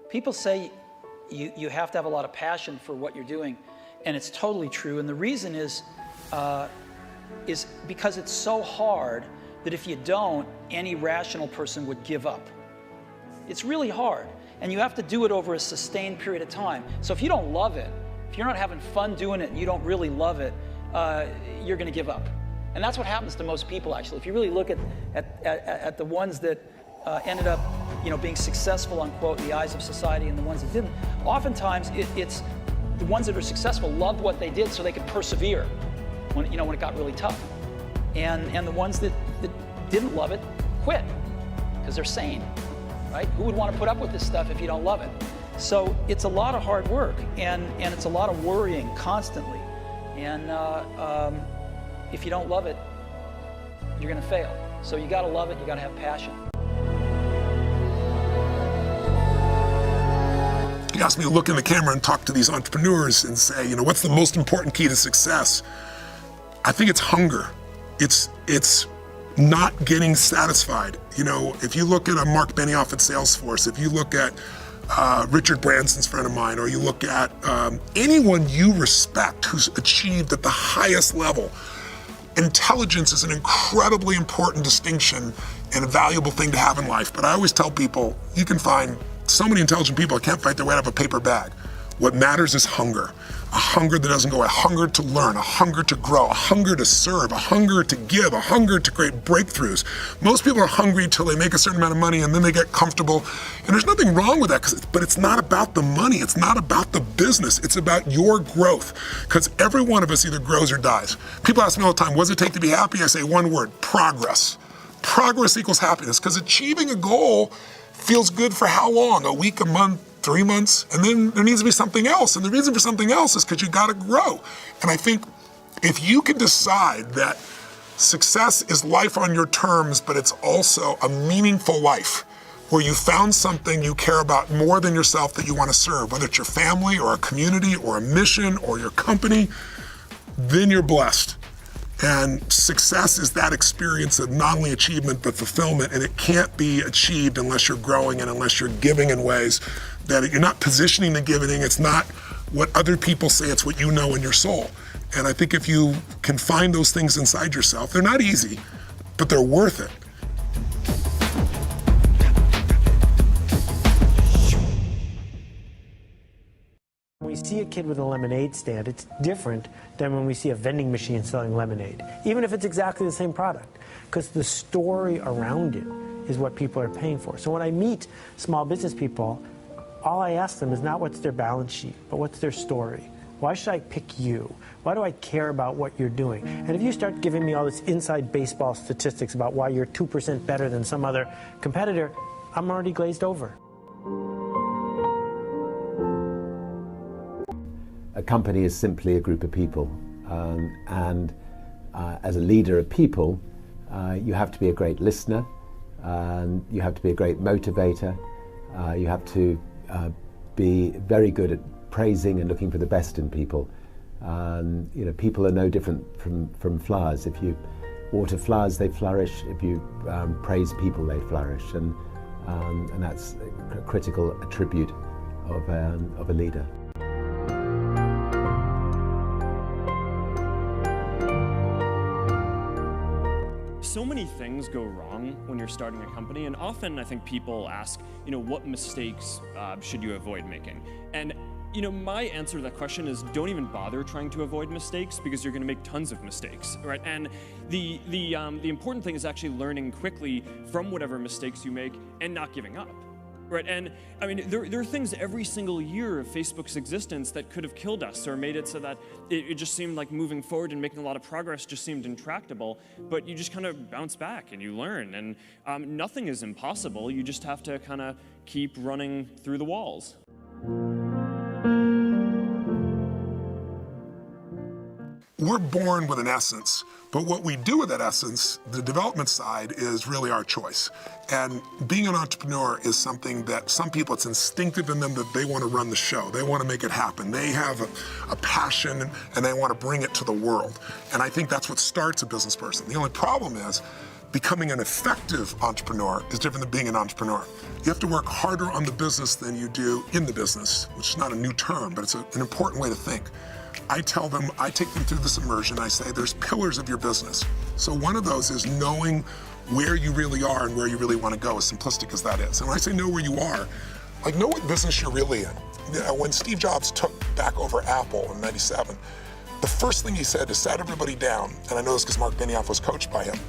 People say you have to have a lot of passion for what you're doing, and it's totally true. And the reason is because it's so hard that if you don't, any rational person would give up. It's really hard, and you have to do it over a sustained period of time. So if you don't love it, if you're not having fun doing it and you don't really love it, you're going to give up. And that's what happens to most people, actually. If you really look at the ones that ended up, being successful, unquote, in the eyes of society, and the ones that didn't, oftentimes it's the ones that are successful loved what they did so they could persevere when it got really tough. And the ones that didn't love it quit because they're sane, right? Who would want to put up with this stuff if you don't love it? So it's a lot of hard work, and it's a lot of worrying constantly. And if you don't love it, you're going to fail. So you got to love it. You got to have passion. You asked me to look in the camera and talk to these entrepreneurs and say, what's the most important key to success? I think it's hunger. It's not getting satisfied. If you look at a Mark Benioff at Salesforce, if you look at Richard Branson's friend of mine, or you look at anyone you respect who's achieved at the highest level, intelligence is an incredibly important distinction and a valuable thing to have in life. But I always tell people, you can find so many intelligent people that can't fight their way out of a paper bag. What matters is hunger. A hunger that doesn't go, a hunger to learn, a hunger to grow, a hunger to serve, a hunger to give, a hunger to create breakthroughs. Most people are hungry until they make a certain amount of money and then they get comfortable. And there's nothing wrong with that, but it's not about the money. It's not about the business. It's about your growth. Because every one of us either grows or dies. People ask me all the time, what does it take to be happy? I say one word, progress. Progress equals happiness, because achieving a goal feels good for how long? A week, a month, 3 months, and then there needs to be something else. And the reason for something else is because you got to grow. And I think if you can decide that success is life on your terms, but it's also a meaningful life where you found something you care about more than yourself that you want to serve, whether it's your family or a community or a mission or your company, then you're blessed. And success is that experience of not only achievement, but fulfillment, and it can't be achieved unless you're growing and unless you're giving in ways that you're not positioning the giving. It's not what other people say, it's what you know in your soul. And I think if you can find those things inside yourself, they're not easy, but they're worth it. When we see a kid with a lemonade stand, it's different than when we see a vending machine selling lemonade, even if it's exactly the same product, because the story around it is what people are paying for. So when I meet small business people, all I ask them is not what's their balance sheet, but what's their story. Why should I pick you? Why do I care about what you're doing? And if you start giving me all this inside baseball statistics about why you're 2% better than some other competitor, I'm already glazed over. A company is simply a group of people, as a leader of people, you have to be a great listener, and you have to be a great motivator, you have to be very good at praising and looking for the best in people. People are no different from flowers. If you water flowers, they flourish. If you praise people, they flourish, and that's a critical attribute of a leader. So many things go wrong when you're starting a company, and often I think people ask, what mistakes should you avoid making? And my answer to that question is don't even bother trying to avoid mistakes, because you're going to make tons of mistakes, right? And the important thing is actually learning quickly from whatever mistakes you make and not giving up. Right, and I mean, there are things every single year of Facebook's existence that could have killed us or made it so that it just seemed like moving forward and making a lot of progress just seemed intractable, but you just kind of bounce back and you learn, and nothing is impossible. You just have to kind of keep running through the walls. We're born with an essence, but what we do with that essence, the development side, is really our choice. And being an entrepreneur is something that some people, it's instinctive in them that they want to run the show. They want to make it happen. They have a passion and they want to bring it to the world. And I think that's what starts a business person. The only problem is, becoming an effective entrepreneur is different than being an entrepreneur. You have to work harder on the business than you do in the business, which is not a new term, but it's an important way to think. I tell them, I take them through this immersion, I say there's pillars of your business. So one of those is knowing where you really are and where you really want to go, as simplistic as that is. And when I say know where you are, like know what business you're really in. You know, when Steve Jobs took back over Apple in '97, the first thing he said is sat everybody down, and I know this because Mark Benioff was coached by him,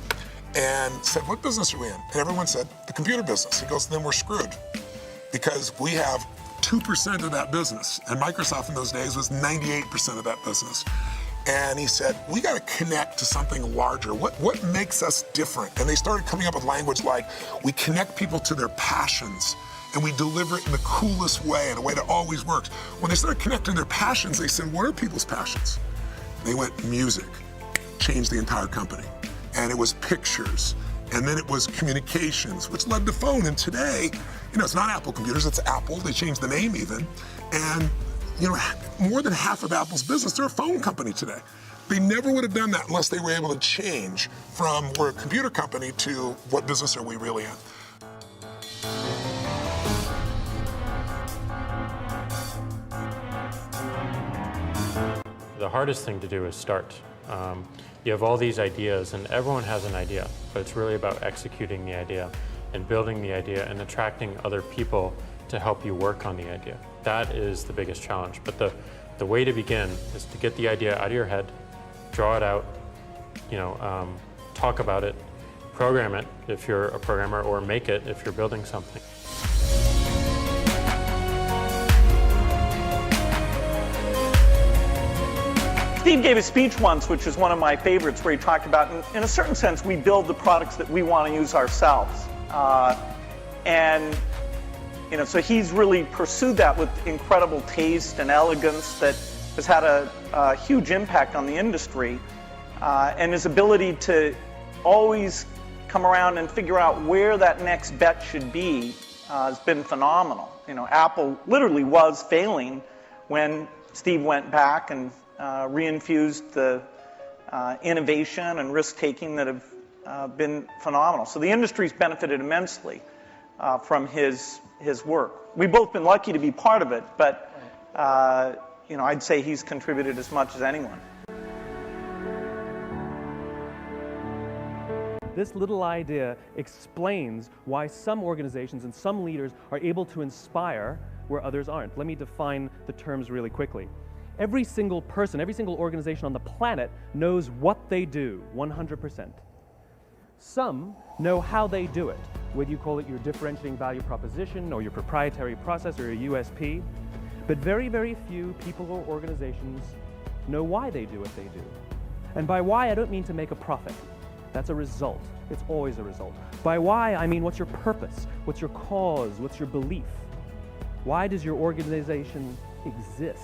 and said, what business are we in? And everyone said, the computer business. He goes, then we're screwed because we have 2% of that business. And Microsoft in those days was 98% of that business. And he said, we got to connect to something larger. What makes us different? And they started coming up with language like, we connect people to their passions and we deliver it in the coolest way, in a way that always works. When they started connecting their passions, they said, what are people's passions? They went music, changed the entire company. And it was pictures, and then it was communications, which led to phone. And today, you know, it's not Apple computers, it's Apple. They changed the name even. And, you know, more than half of Apple's business, they're a phone company today. They never would have done that unless they were able to change from we're a computer company to what business are we really in. The hardest thing to do is start. You have all these ideas, and everyone has an idea, but it's really about executing the idea and building the idea and attracting other people to help you work on the idea. That is the biggest challenge. But the way to begin is to get the idea out of your head, draw it out, talk about it, program it if you're a programmer, or make it if you're building something. Steve gave a speech once, which is one of my favorites, where he talked about, in a certain sense, we build the products that we want to use ourselves. So he's really pursued that with incredible taste and elegance that has had a huge impact on the industry. And his ability to always come around and figure out where that next bet should be has been phenomenal. You know, Apple literally was failing when Steve went back and reinfused the innovation and risk-taking that have been phenomenal. So the industry's benefited immensely from his work. We've both been lucky to be part of it, but I'd say he's contributed as much as anyone. This little idea explains why some organizations and some leaders are able to inspire where others aren't. Let me define the terms really quickly. Every single person, every single organization on the planet knows what they do, 100%. Some know how they do it, whether you call it your differentiating value proposition or your proprietary process or your USP. But very, very few people or organizations know why they do what they do. And by why, I don't mean to make a profit. That's a result. It's always a result. By why, I mean what's your purpose? What's your cause? What's your belief? Why does your organization exist?